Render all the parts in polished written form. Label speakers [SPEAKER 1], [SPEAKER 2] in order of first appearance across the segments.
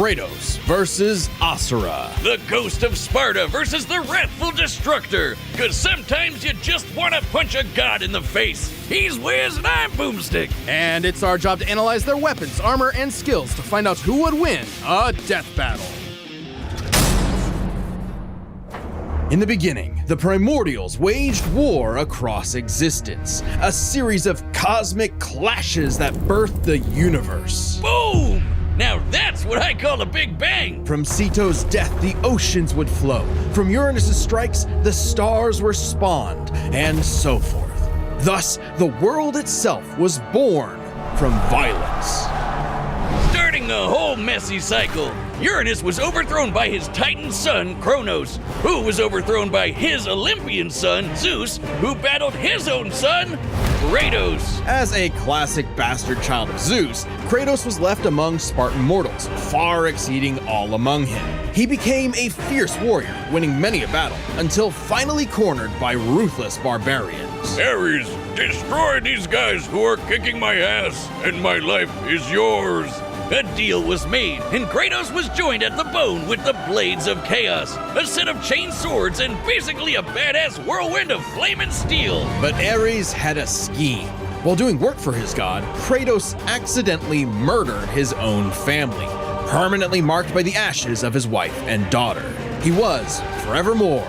[SPEAKER 1] Kratos versus Asura.
[SPEAKER 2] The Ghost of Sparta versus the Wrathful Destructor. Cause sometimes you just wanna punch a god in the face. He's Wiz and I'm Boomstick.
[SPEAKER 1] And it's our job to analyze their weapons, armor, and skills to find out who would win a death battle. In the beginning, the Primordials waged war across existence, a series of cosmic clashes that birthed the universe.
[SPEAKER 2] Boom! Now that's what I call a big bang!
[SPEAKER 1] From Ceto's death, the oceans would flow. From Uranus's strikes, the stars were spawned, and so forth. Thus, the world itself was born from violence.
[SPEAKER 2] Starting the whole messy cycle, Uranus was overthrown by his Titan son, Kronos, who was overthrown by his Olympian son, Zeus, who battled his own son, Kratos.
[SPEAKER 1] As a classic bastard child of Zeus, Kratos was left among Spartan mortals, far exceeding all among him. He became a fierce warrior, winning many a battle, until finally cornered by ruthless barbarians.
[SPEAKER 2] Ares, destroy these guys who are kicking my ass, and my life is yours. A deal was made, and Kratos was joined at the bone with the Blades of Chaos, a set of chain swords and basically a badass whirlwind of flame and steel.
[SPEAKER 1] But Ares had a scheme. While doing work for his god, Kratos accidentally murdered his own family, permanently marked by the ashes of his wife and daughter. He was, forevermore,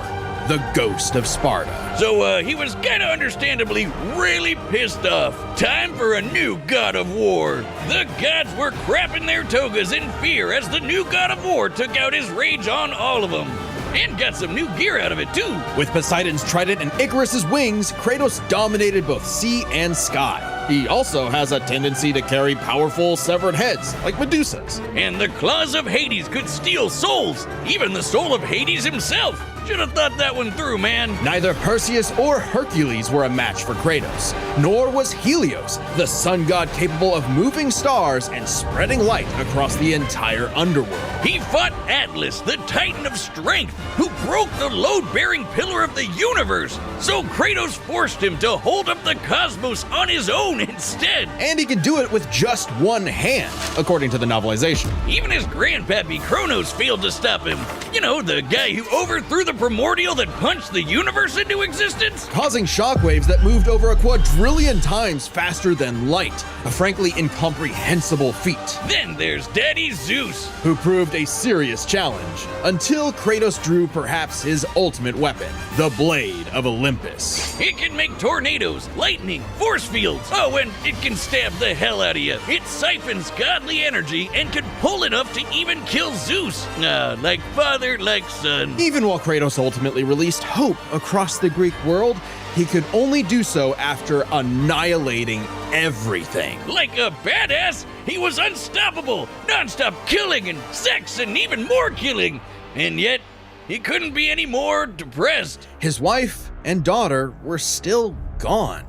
[SPEAKER 1] the Ghost of Sparta.
[SPEAKER 2] So he was kinda understandably really pissed off. Time for a new god of war. The gods were crapping their togas in fear as the new god of war took out his rage on all of them. And got some new gear out of it too.
[SPEAKER 1] With Poseidon's trident and Icarus's wings, Kratos dominated both sea and sky. He also has a tendency to carry powerful severed heads, like Medusa's.
[SPEAKER 2] And the claws of Hades could steal souls, even the soul of Hades himself. Should have thought that one through, man.
[SPEAKER 1] Neither Perseus or Hercules were a match for Kratos, nor was Helios, the sun god capable of moving stars and spreading light across the entire underworld.
[SPEAKER 2] He fought Atlas, the Titan of Strength, who broke the load-bearing pillar of the universe. So Kratos forced him to hold up the cosmos on his own instead.
[SPEAKER 1] And he could do it with just one hand, according to the novelization.
[SPEAKER 2] Even his grandpappy Kronos failed to stop him. You know, the guy who overthrew the primordial that punched the universe into existence?
[SPEAKER 1] Causing shockwaves that moved over a quadrillion times faster than light, a frankly incomprehensible feat.
[SPEAKER 2] Then there's Daddy Zeus,
[SPEAKER 1] who proved a serious challenge, until Kratos drew perhaps his ultimate weapon, the Blade of Olympus.
[SPEAKER 2] It can make tornadoes, lightning, force fields. Oh, and it can stab the hell out of you. It siphons godly energy and can pull enough to even kill Zeus. Like father, like son.
[SPEAKER 1] Even while Kratos ultimately released hope across the Greek world, he could only do so after annihilating everything.
[SPEAKER 2] Like a badass, he was unstoppable, non-stop killing and sex and even more killing. And yet, he couldn't be any more depressed.
[SPEAKER 1] His wife and daughter were still gone.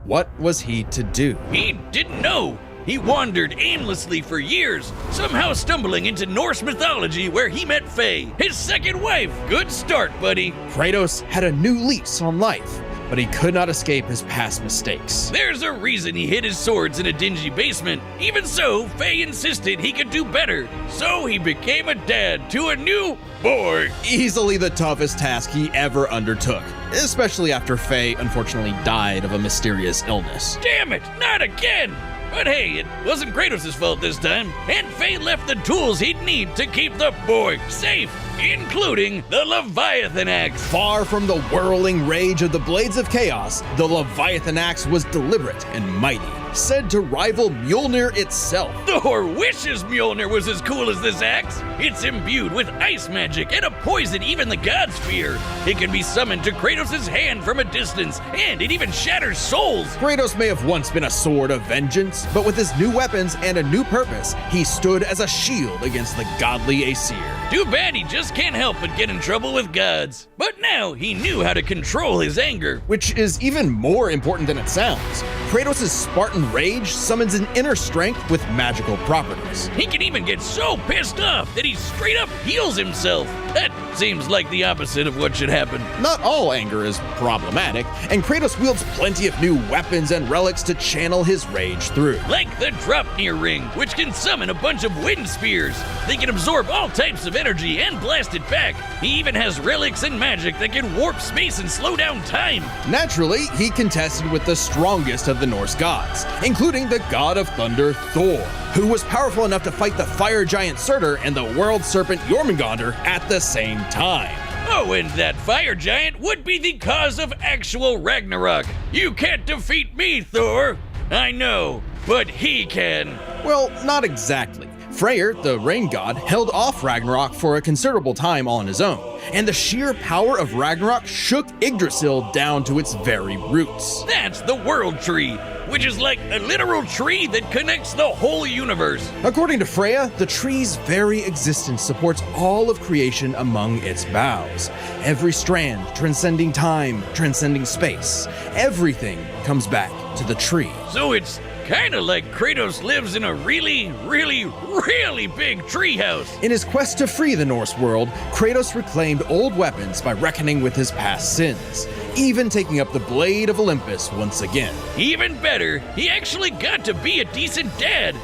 [SPEAKER 1] What was he to do?
[SPEAKER 2] He didn't know. He wandered aimlessly for years, somehow stumbling into Norse mythology where he met Faye, his second wife. Good start, buddy.
[SPEAKER 1] Kratos had a new lease on life, but he could not escape his past mistakes.
[SPEAKER 2] There's a reason he hid his swords in a dingy basement. Even so, Faye insisted he could do better. So he became a dad to a new boy.
[SPEAKER 1] Easily the toughest task he ever undertook, especially after Faye unfortunately died of a mysterious illness.
[SPEAKER 2] Damn it, not again! But hey, it wasn't Kratos' fault this time, and Faye left the tools he'd need to keep the boy safe, including the Leviathan Axe.
[SPEAKER 1] Far from the whirling rage of the Blades of Chaos, the Leviathan Axe was deliberate and mighty, said to rival Mjolnir itself.
[SPEAKER 2] Thor wishes Mjolnir was as cool as this axe. It's imbued with ice magic and a poison even the gods fear. It can be summoned to Kratos' hand from a distance, and it even shatters souls.
[SPEAKER 1] Kratos may have once been a sword of vengeance, but with his new weapons and a new purpose, he stood as a shield against the godly Asir.
[SPEAKER 2] Too bad he just can't help but get in trouble with gods. But now he knew how to control his anger.
[SPEAKER 1] Which is even more important than it sounds. Kratos' Spartan rage summons an inner strength with magical properties.
[SPEAKER 2] He can even get so pissed off that he straight up heals himself. That seems like the opposite of what should happen.
[SPEAKER 1] Not all anger is problematic, and Kratos wields plenty of new weapons and relics to channel his rage through.
[SPEAKER 2] Like the Dropnir Ring, which can summon a bunch of wind spears. They can absorb all types of energy and blast it back. He even has relics and magic that can warp space and slow down time.
[SPEAKER 1] Naturally, he contested with the strongest of the Norse gods, including the god of thunder Thor, who was powerful enough to fight the fire giant Surtur and the world serpent Jormungandr at the same time.
[SPEAKER 2] Oh, and that fire giant would be the cause of actual Ragnarok. You can't defeat me, Thor. I know, but he can.
[SPEAKER 1] Well, not exactly. Freyr, the rain god, held off Ragnarok for a considerable time on his own, and the sheer power of Ragnarok shook Yggdrasil down to its very roots.
[SPEAKER 2] That's the World Tree, which is like a literal tree that connects the whole universe.
[SPEAKER 1] According to Freya, the tree's very existence supports all of creation among its boughs. Every strand transcending time, transcending space. Everything comes back to the tree.
[SPEAKER 2] So it's kinda like Kratos lives in a really, really, really big treehouse.
[SPEAKER 1] In his quest to free the Norse world, Kratos reclaimed old weapons by reckoning with his past sins, even taking up the Blade of Olympus once again.
[SPEAKER 2] Even better, he actually got to be a decent dad.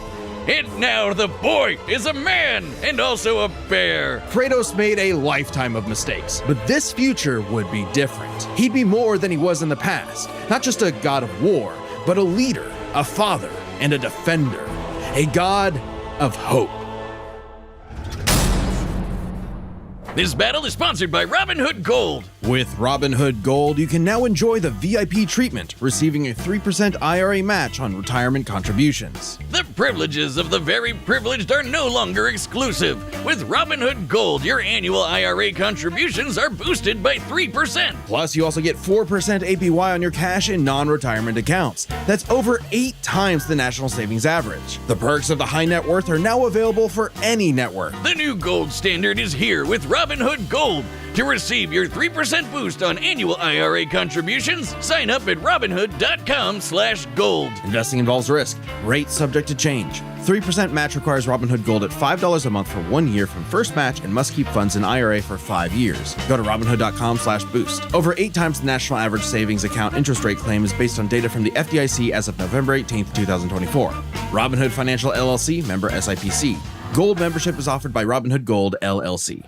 [SPEAKER 2] And now the boy is a man and also a bear.
[SPEAKER 1] Kratos made a lifetime of mistakes, but this future would be different. He'd be more than he was in the past, not just a god of war, but a leader, a father, and a defender, a god of hope.
[SPEAKER 2] This battle is sponsored by Robinhood Gold.
[SPEAKER 1] With Robinhood Gold, you can now enjoy the VIP treatment, receiving a 3% IRA match on retirement contributions.
[SPEAKER 2] The privileges of the very privileged are no longer exclusive. With Robinhood Gold, your annual IRA contributions are boosted by 3%.
[SPEAKER 1] Plus, you also get 4% APY on your cash in non-retirement accounts. That's over 8 times the national savings average. The perks of the high net worth are now available for any network.
[SPEAKER 2] The new gold standard is here with Robinhood Gold. To receive your 3% boost on annual IRA contributions, sign up at Robinhood.com/gold.
[SPEAKER 1] Investing involves risk. Rate subject to change. 3% match requires Robinhood Gold at $5 a month for 1 year from first match and must keep funds in IRA for 5 years. Go to Robinhood.com/boost. Over 8 times the national average savings account interest rate claim is based on data from the FDIC as of November 18th, 2024. Robinhood Financial LLC, member SIPC. Gold membership is offered by Robinhood Gold LLC.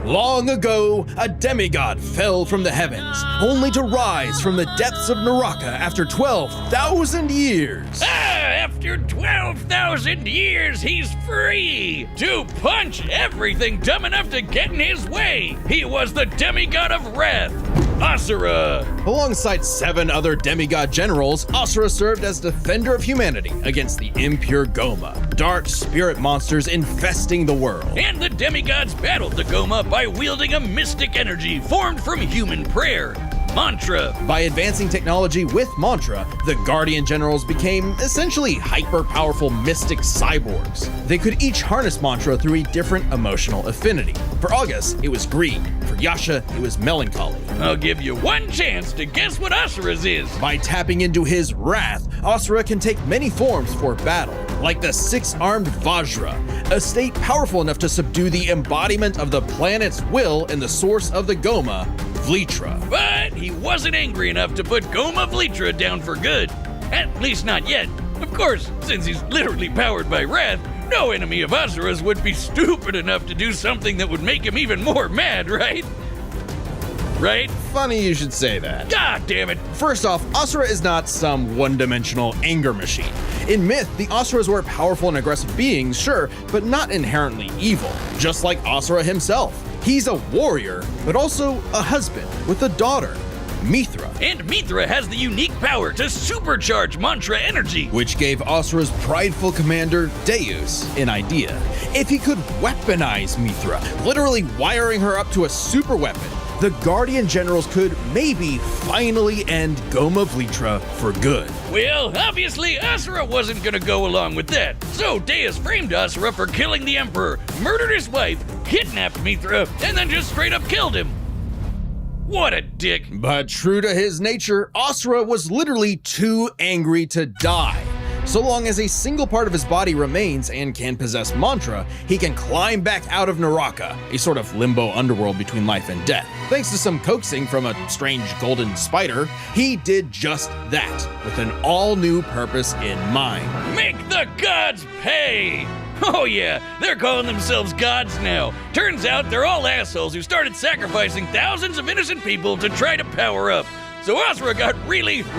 [SPEAKER 1] Long ago, a demigod fell from the heavens, only to rise from the depths of Naraka after 12,000 years.
[SPEAKER 2] After 12,000 years, he's free to punch everything dumb enough to get in his way. He was the demigod of wrath, Asura.
[SPEAKER 1] Alongside 7 other demigod generals, Asura served as defender of humanity against the impure Goma, dark spirit monsters infesting the world.
[SPEAKER 2] And the demigods battled the Goma by wielding a mystic energy formed from human prayer, mantra.
[SPEAKER 1] By advancing technology with mantra, the Guardian Generals became essentially hyper-powerful mystic cyborgs. They could each harness mantra through a different emotional affinity. For August, it was greed. For Yasha, it was melancholy.
[SPEAKER 2] I'll give you one chance to guess what Asura's is.
[SPEAKER 1] By tapping into his wrath, Asura can take many forms for battle, like the 6-armed Vajra, a state powerful enough to subdue the embodiment of the planet's will and the source of the Goma, Vlitra.
[SPEAKER 2] But he wasn't angry enough to put Goma Vlitra down for good. At least not yet. Of course, since he's literally powered by wrath, no enemy of Asura's would be stupid enough to do something that would make him even more mad, right? Right?
[SPEAKER 1] Funny you should say that.
[SPEAKER 2] God damn it.
[SPEAKER 1] First off, Asura is not some one-dimensional anger machine. In myth, the Asuras were powerful and aggressive beings, sure, but not inherently evil, just like Asura himself. He's a warrior, but also a husband with a daughter. Mithra,
[SPEAKER 2] And Mithra has the unique power to supercharge mantra energy.
[SPEAKER 1] which gave Asura's prideful commander, Deus, an idea. If he could weaponize Mithra, literally wiring her up to a super weapon, the Guardian Generals could maybe finally end Goma Vlitra for good.
[SPEAKER 2] Well, obviously Asura wasn't gonna go along with that. So Deus framed Asura for killing the Emperor, murdered his wife, kidnapped Mithra, and then just straight up killed him. What a dick.
[SPEAKER 1] But true to his nature, Asura was literally too angry to die. So long as a single part of his body remains and can possess mantra, he can climb back out of Naraka, a sort of limbo underworld between life and death. Thanks to some coaxing from a strange golden spider, he did just that, with an all-new purpose in mind.
[SPEAKER 2] Make the gods pay! Oh yeah, they're calling themselves gods now. Turns out they're all assholes who started sacrificing thousands of innocent people to try to power up. So Asura got really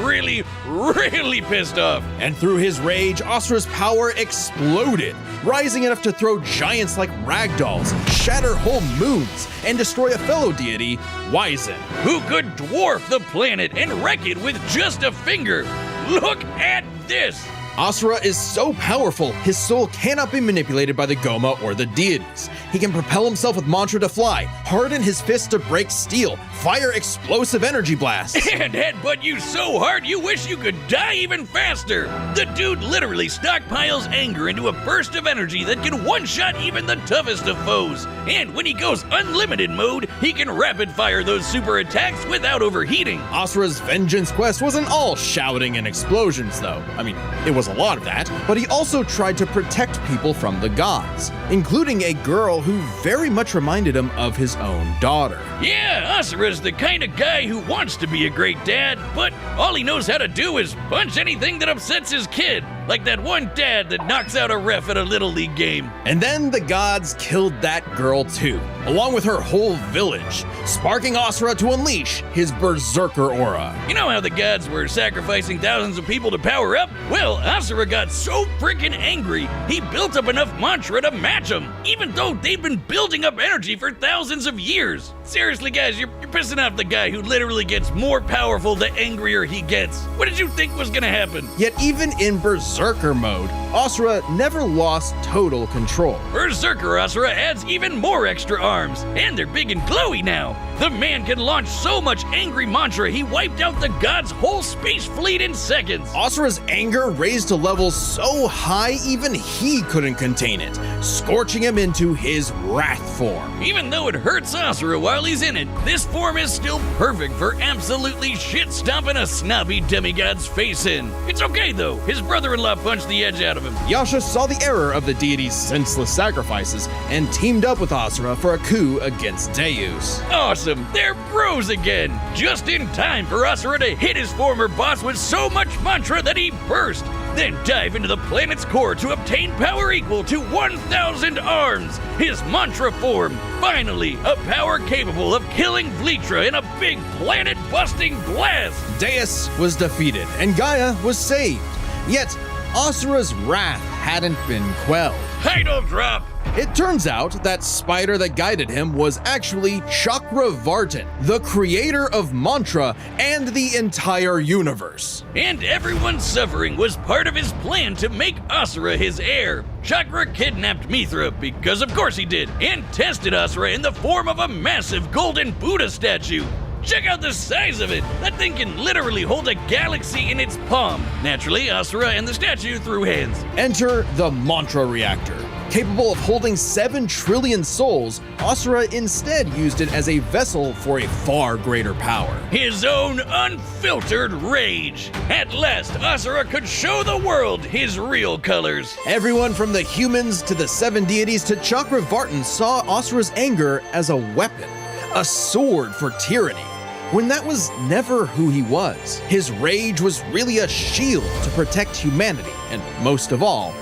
[SPEAKER 2] pissed off.
[SPEAKER 1] And through his rage, Asura's power exploded, rising enough to throw giants like ragdolls, shatter whole moons, and destroy a fellow deity, Wyzen.
[SPEAKER 2] Who could dwarf the planet and wreck it with just a finger. Look at this!
[SPEAKER 1] Asura is so powerful, his soul cannot be manipulated by the Goma or the deities. He can propel himself with mantra to fly, harden his fists to break steel, fire explosive energy blasts,
[SPEAKER 2] And headbutt you so hard you wish you could die even faster. The dude literally stockpiles anger into a burst of energy that can one-shot even the toughest of foes. And when he goes unlimited mode, he can rapid-fire those super attacks without overheating.
[SPEAKER 1] Asura's vengeance quest wasn't all shouting and explosions, though. I mean, it was a lot of that, but he also tried to protect people from the gods, including a girl who very much reminded him of his own daughter.
[SPEAKER 2] Yeah, Asura's the kind of guy who wants to be a great dad, but all he knows how to do is punch anything that upsets his kid, like that one dad that knocks out a ref at a Little League game.
[SPEAKER 1] And then the gods killed that girl too, along with her whole village, sparking Asura to unleash his berserker aura.
[SPEAKER 2] You know how the gods were sacrificing thousands of people to power up? Well, Asura got so freaking angry, he built up enough mantra to match them, even though they've been building up energy for thousands of years. Seriously, guys, you're pissing off the guy who literally gets more powerful the angrier he gets. What did you think was gonna happen?
[SPEAKER 1] Yet even in berserker mode, Asura never lost total control.
[SPEAKER 2] Berserker Asura adds even more extra arms, and they're big and glowy now. The man can launch so much angry mantra he wiped out the god's whole space fleet in seconds.
[SPEAKER 1] Asura's anger raised to levels so high even he couldn't contain it, scorching him into his wrath form.
[SPEAKER 2] Even though it hurts Asura while he's in it, this form is still perfect for absolutely shit-stomping a snobby demigod's face in. It's okay though, his brother-in-law punched the edge out of him.
[SPEAKER 1] Yasha saw the error of the deity's senseless sacrifices and teamed up with Asura for a coup against Deus.
[SPEAKER 2] Awesome, they're bros again! Just in time for Asura to hit his former boss with so much mantra that he burst, then dive into the planet's core to obtain power equal to 1,000 arms, his mantra form. Finally, a power capable of killing Vlitra in a big planet-busting blast!
[SPEAKER 1] Deus was defeated and Gaia was saved. Yet, Asura's wrath hadn't been quelled.
[SPEAKER 2] Title drop!
[SPEAKER 1] It turns out that spider that guided him was actually Chakravartin, the creator of mantra and the entire universe.
[SPEAKER 2] And everyone's suffering was part of his plan to make Asura his heir. Chakra kidnapped Mithra, because of course he did, and tested Asura in the form of a massive golden Buddha statue. Check out the size of it! That thing can literally hold a galaxy in its palm. Naturally, Asura and the statue threw hands.
[SPEAKER 1] Enter the mantra reactor. Capable of holding 7 trillion souls, Asura instead used it as a vessel for a far greater power.
[SPEAKER 2] His own unfiltered rage. At last, Asura could show the world his real colors.
[SPEAKER 1] Everyone from the humans to the 7 deities to Chakravartin saw Asura's anger as a weapon, a sword for tyranny, when that was never who he was. His rage was really a shield to protect humanity, and most of all,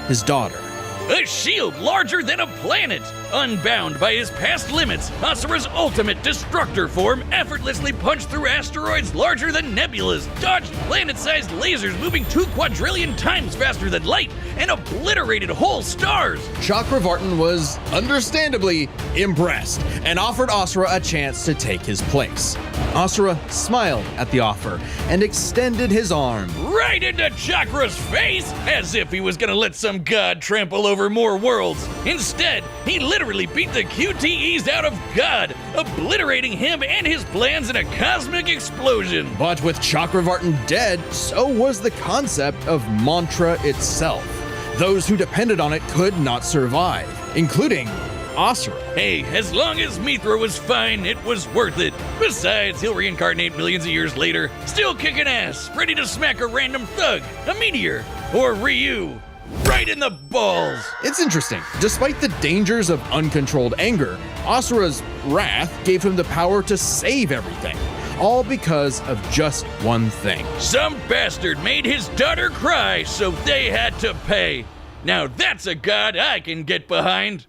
[SPEAKER 1] his daughter.
[SPEAKER 2] A shield larger than a planet. Unbound by his past limits, Asura's ultimate destructor form effortlessly punched through asteroids larger than nebulas, dodged planet-sized lasers moving 2 quadrillion times faster than light, and obliterated whole stars.
[SPEAKER 1] Chakravartin was understandably impressed and offered Asura a chance to take his place. Asura smiled at the offer and extended his arm.
[SPEAKER 2] Right into Chakra's face, as if he was gonna let some god trample over more worlds. Instead, he literally beat the QTEs out of God, obliterating him and his plans in a cosmic explosion.
[SPEAKER 1] But with Chakravartin dead, so was the concept of mantra itself. Those who depended on it could not survive, including Asura.
[SPEAKER 2] Hey, as long as Mithra was fine, it was worth it. Besides, he'll reincarnate millions of years later, still kicking ass, ready to smack a random thug, a meteor, or Ryu, right in the balls.
[SPEAKER 1] It's interesting. Despite the dangers of uncontrolled anger, Asura's wrath gave him the power to save everything. All because of just one thing.
[SPEAKER 2] Some bastard made his daughter cry, so they had to pay. Now that's a god I can get behind.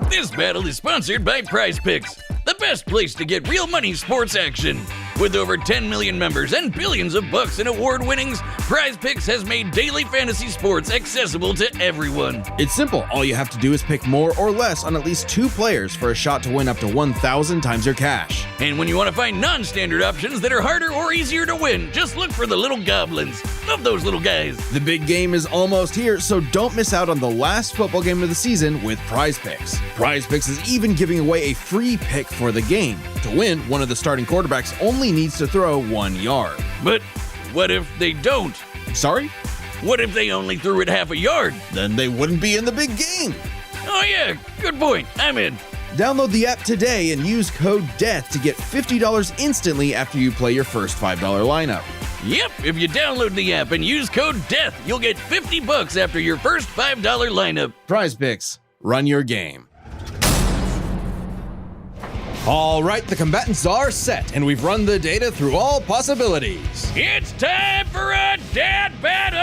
[SPEAKER 2] This battle is sponsored by Prize Picks, the best place to get real money sports action. With over 10 million members and billions of bucks in award winnings, Prize Picks has made daily fantasy sports accessible to everyone.
[SPEAKER 1] It's simple. All you have to do is pick more or less on at least 2 players for a shot to win up to 1,000 times your cash.
[SPEAKER 2] And when you want to find non-standard options that are harder or easier to win, just look for the little goblins. Love those little guys.
[SPEAKER 1] The big game is almost here, so don't miss out on the last football game of the season with Prize Picks. Prize Picks is even giving away a free pick for the game. To win, one of the starting quarterbacks only needs to throw 1 yard.
[SPEAKER 2] But what if they don't?
[SPEAKER 1] Sorry?
[SPEAKER 2] What if they only threw it half a yard?
[SPEAKER 1] Then they wouldn't be in the big game.
[SPEAKER 2] Oh yeah, good point. I'm in.
[SPEAKER 1] Download the app today and use code DEATH to get $50 instantly after you play your first $5 lineup.
[SPEAKER 2] Yep, if you download the app and use code DEATH, you'll get $50 after your first $5 lineup.
[SPEAKER 1] Prize Picks, run your game. All right, the combatants are set, and we've run the data through all possibilities.
[SPEAKER 2] It's time for a dad battle!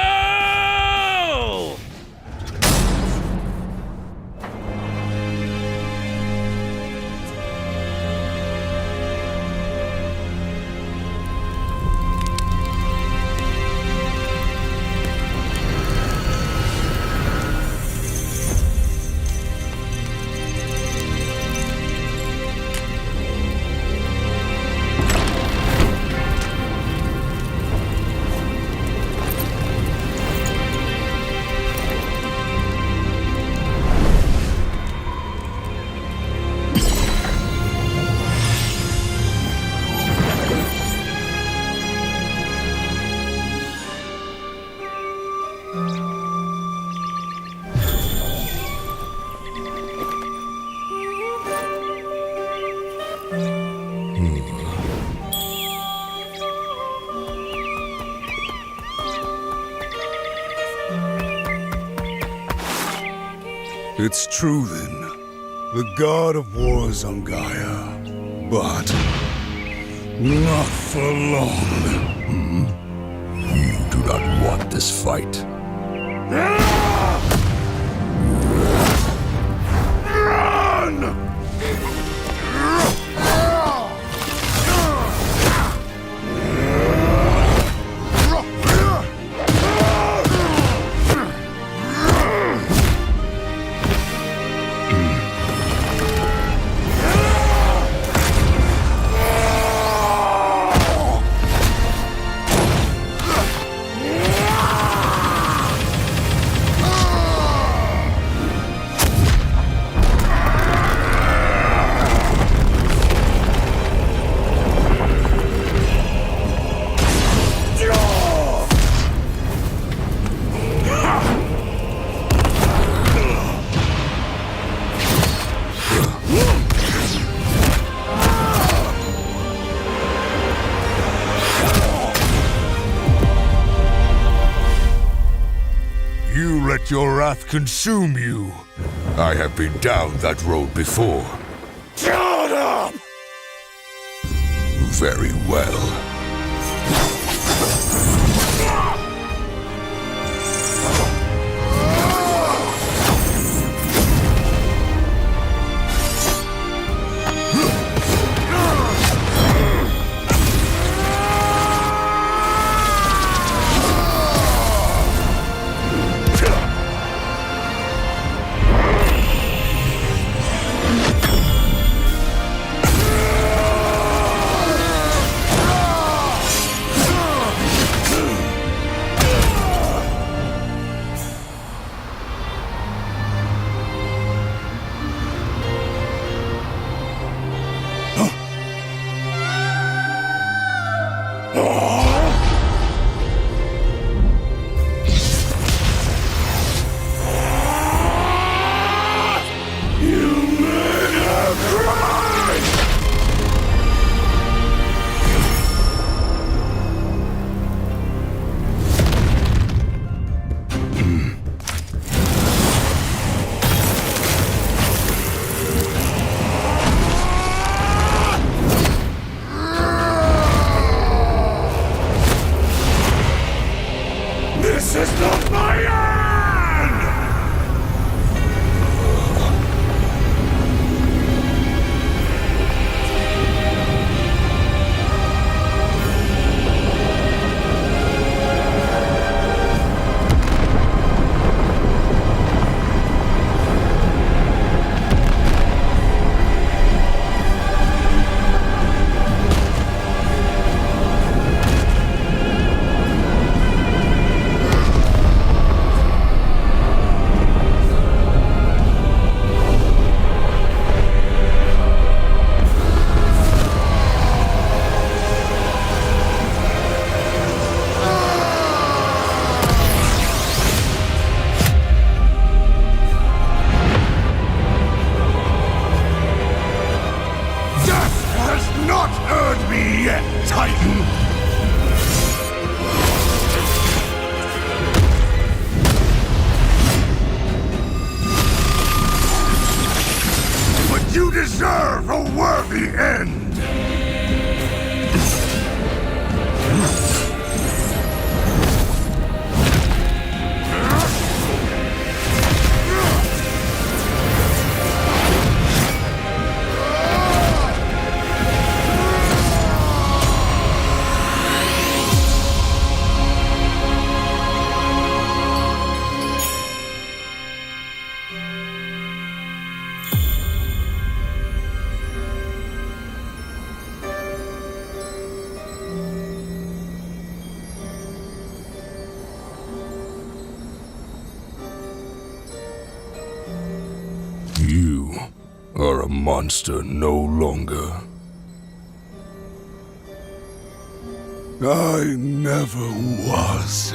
[SPEAKER 3] It's true then. The god of war is on Gaia. But not for long. You do not want this fight. Run! Let your wrath consume you. I have been down that road before. Shut up! Very well. not heard me yet, Titan! But you deserve a worthy end! You are a monster no longer. I never was.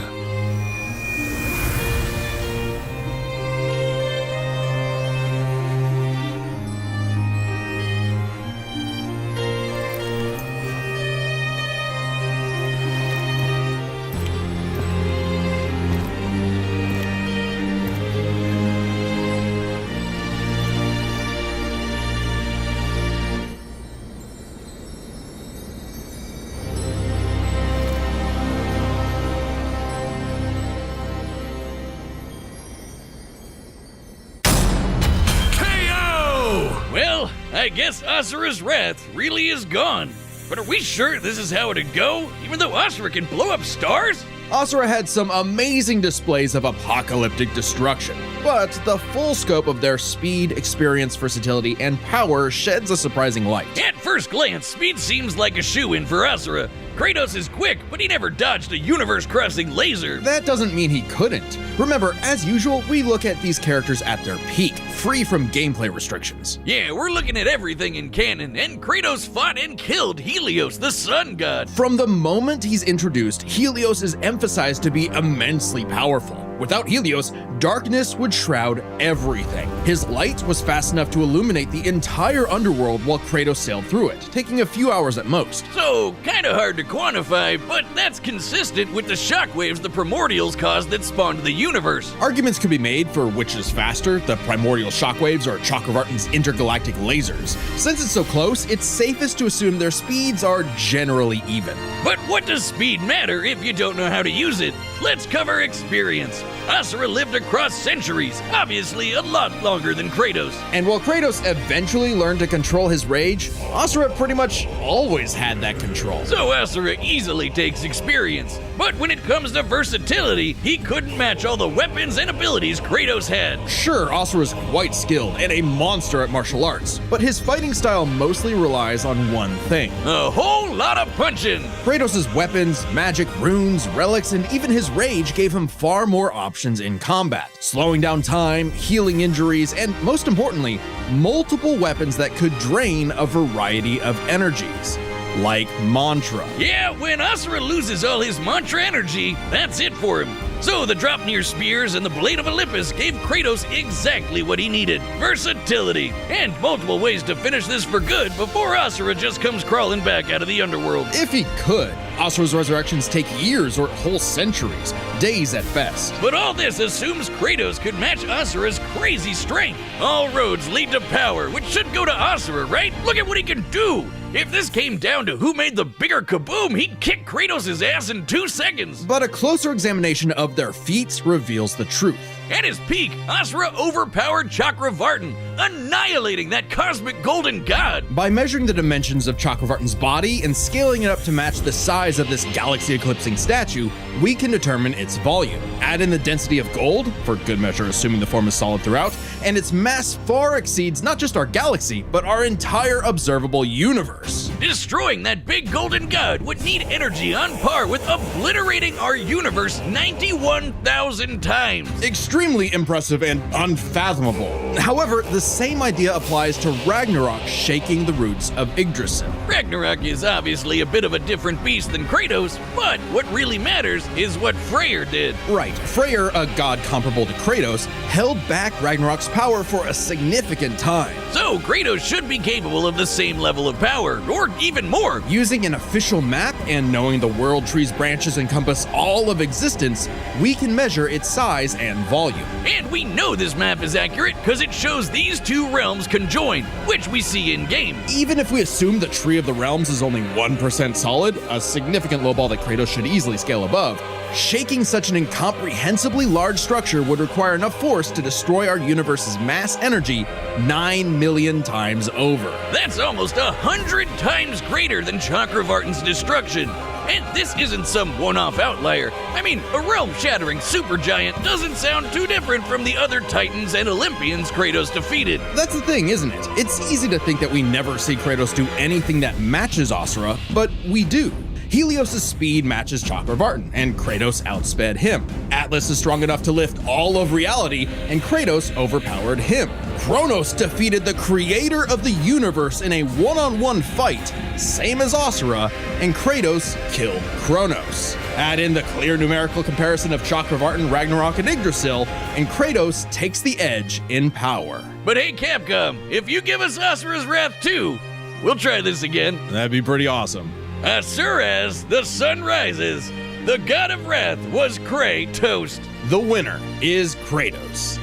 [SPEAKER 2] Well, I guess Asura's wrath really is gone. But are we sure this is how it'd go? Even though Asura can blow up stars?
[SPEAKER 1] Asura had some amazing displays of apocalyptic destruction, but the full scope of their speed, experience, versatility, and power sheds a surprising light.
[SPEAKER 2] At first glance, speed seems like a shoo-in for Asura. Kratos is quick, but he never dodged a universe-crossing laser.
[SPEAKER 1] That doesn't mean he couldn't. Remember, as usual, we look at these characters at their peak, free from gameplay restrictions.
[SPEAKER 2] Yeah, we're looking at everything in canon, and Kratos fought and killed Helios, the sun god.
[SPEAKER 1] From the moment he's introduced, Helios is emphasized to be immensely powerful. Without Helios, darkness would shroud everything. His light was fast enough to illuminate the entire underworld while Kratos sailed through it, taking a few hours at most.
[SPEAKER 2] So, kinda hard to quantify, but that's consistent with the shockwaves the primordials caused that spawned the universe.
[SPEAKER 1] Arguments could be made for which is faster, the primordial shockwaves or Chakravartin's intergalactic lasers. Since it's so close, it's safest to assume their speeds are generally even.
[SPEAKER 2] But what does speed matter if you don't know how to use it? Let's cover experience. Asura lived across centuries, obviously a lot longer than Kratos.
[SPEAKER 1] And while Kratos eventually learned to control his rage, Asura pretty much always had that control.
[SPEAKER 2] So Asura easily takes experience. But when it comes to versatility, he couldn't match all the weapons and abilities Kratos had.
[SPEAKER 1] Sure, Asura's quite skilled and a monster at martial arts, but his fighting style mostly relies on one thing.
[SPEAKER 2] A whole lot of punching.
[SPEAKER 1] Kratos' weapons, magic, runes, relics, and even his rage gave him far more options in combat, slowing down time, healing injuries, and most importantly, multiple weapons that could drain a variety of energies, like mantra.
[SPEAKER 2] Yeah, when Asura loses all his mantra energy, that's it for him. So the Dropnir spears and the Blade of Olympus gave Kratos exactly what he needed: versatility, and multiple ways to finish this for good before Asura just comes crawling back out of the underworld.
[SPEAKER 1] If he could. Asura's resurrections take years or whole centuries, days at best.
[SPEAKER 2] But all this assumes Kratos could match Asura's crazy strength. All roads lead to power, which should go to Asura, right? Look at what he can do! If this came down to who made the bigger kaboom, he'd kick Kratos' ass in 2 seconds.
[SPEAKER 1] But a closer examination of their feats reveals the truth.
[SPEAKER 2] At his peak, Asura overpowered Chakravartin, annihilating that cosmic golden god.
[SPEAKER 1] By measuring the dimensions of Chakravartin's body and scaling it up to match the size of this galaxy-eclipsing statue, we can determine its volume. Add in the density of gold, for good measure assuming the form is solid throughout, and its mass far exceeds not just our galaxy, but our entire observable universe.
[SPEAKER 2] Destroying that big golden god would need energy on par with obliterating our universe 91,000 times.
[SPEAKER 1] Extremely impressive and unfathomable. However, the same idea applies to Ragnarok shaking the roots of Yggdrasil.
[SPEAKER 2] Ragnarok is obviously a bit of a different beast than Kratos, but what really matters is what Freyr did.
[SPEAKER 1] Right, Freyr, a god comparable to Kratos, held back Ragnarok's power for a significant time.
[SPEAKER 2] So Kratos should be capable of the same level of power, or even more.
[SPEAKER 1] Using an official map and knowing the world tree's branches encompass all of existence, we can measure its size and volume.
[SPEAKER 2] And we know this map is accurate because it shows these two realms conjoined, which we see in-game.
[SPEAKER 1] Even if we assume the Tree of the Realms is only 1% solid, a significant lowball that Kratos should easily scale above, shaking such an incomprehensibly large structure would require enough force to destroy our universe's mass energy 9 million times over.
[SPEAKER 2] That's almost 100 times greater than Chakravartin's destruction. And this isn't some one-off outlier. I mean, a realm-shattering supergiant doesn't sound too different from the other Titans and Olympians Kratos defeated.
[SPEAKER 1] That's the thing, isn't it? It's easy to think that we never see Kratos do anything that matches Asura, but we do. Helios' speed matches Chakravartin, and Kratos outsped him. Atlas is strong enough to lift all of reality, and Kratos overpowered him. Kronos defeated the creator of the universe in a one-on-one fight, same as Asura, and Kratos killed Kronos. Add in the clear numerical comparison of Chakravartin, Ragnarok, and Yggdrasil, and Kratos takes the edge in power.
[SPEAKER 2] But hey, Capcom, if you give us Asura's Wrath 2, we'll try this again.
[SPEAKER 1] That'd be pretty awesome.
[SPEAKER 2] Asura's The Sun Rises. The god of wrath was Kratos.
[SPEAKER 1] The winner is Kratos.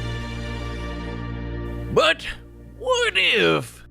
[SPEAKER 2] But what if...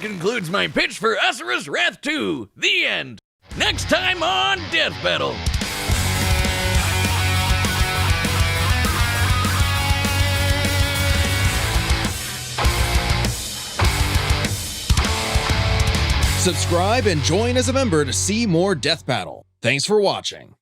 [SPEAKER 2] concludes my pitch for Asura's Wrath 2, the end. Next time on Death Battle.
[SPEAKER 1] Subscribe and join as a member to see more Death Battle. Thanks for watching.